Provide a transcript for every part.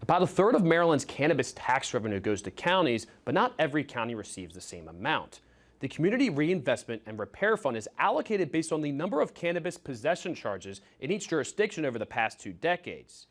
About a third of Maryland's cannabis tax revenue goes to counties, but not every county receives the same amount. The Community Reinvestment and Repair Fund is allocated based on the number of cannabis possession charges in each jurisdiction over the past 2 decades.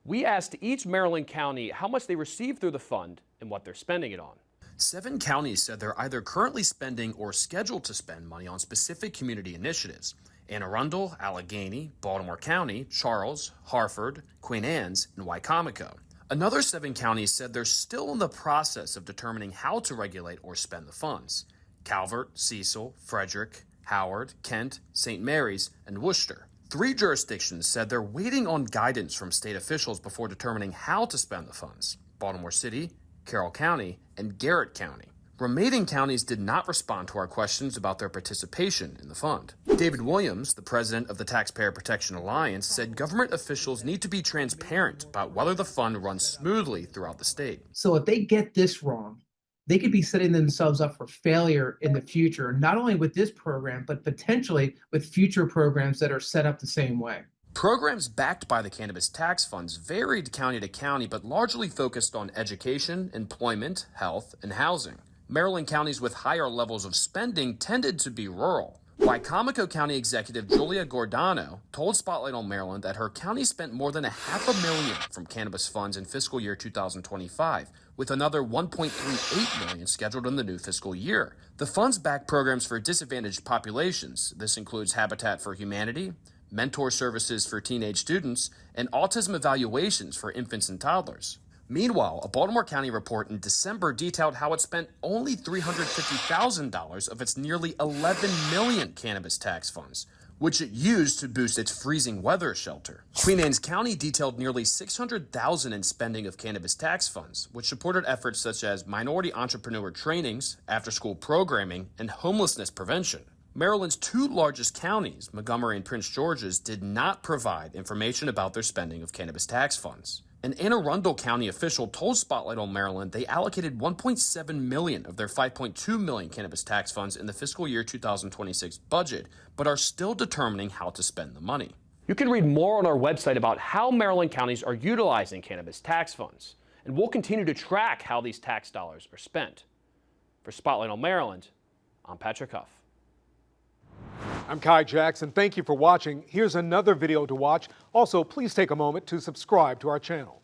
We asked each Maryland county how much they receive through the fund and what they're spending it on. 7 counties said they're either currently spending or scheduled to spend money on specific community initiatives. Anne Arundel, Allegheny, Baltimore County, Charles, Harford, Queen Anne's, and Wycomico. Another 7 counties said they're still in the process of determining how to regulate or spend the funds. Calvert, Cecil, Frederick, Howard, Kent, St. Mary's, and Worcester. 3 jurisdictions said they're waiting on guidance from state officials before determining how to spend the funds. Baltimore City, Carroll County, and Garrett County. Remaining counties did not respond to our questions about their participation in the fund. David Williams, the president of the Taxpayer Protection Alliance, said government officials need to be transparent about whether the fund runs smoothly throughout the state. So if they get this wrong, they could be setting themselves up for failure in the future, not only with this program, but potentially with future programs that are set up the same way. Programs backed by the cannabis tax funds varied county to county, but largely focused on education, employment, health, and housing. Maryland counties with higher levels of spending tended to be rural. Wycomico County Executive Julia Gordano told Spotlight on Maryland that her county spent more than $500,000 from cannabis funds in fiscal year 2025, with another $1.38 million scheduled in the new fiscal year. The funds back programs for disadvantaged populations. This includes Habitat for Humanity, mentor services for teenage students, and autism evaluations for infants and toddlers. Meanwhile, a Baltimore County report in December detailed how it spent only $350,000 of its nearly $11 million cannabis tax funds, which it used to boost its freezing weather shelter. Queen Anne's County detailed nearly $600,000 in spending of cannabis tax funds, which supported efforts such as minority entrepreneur trainings, after-school programming, and homelessness prevention. Maryland's 2 largest counties, Montgomery and Prince George's, did not provide information about their spending of cannabis tax funds. An Anne Arundel County official told Spotlight on Maryland they allocated $1.7 million of their $5.2 million cannabis tax funds in the fiscal year 2026 budget, but are still determining how to spend the money. You can read more on our website about how Maryland counties are utilizing cannabis tax funds, and we'll continue to track how these tax dollars are spent. For Spotlight on Maryland, I'm Patrick Huff. I'm Kai Jackson. Thank you for watching. Here's another video to watch. Also, please take a moment to subscribe to our channel.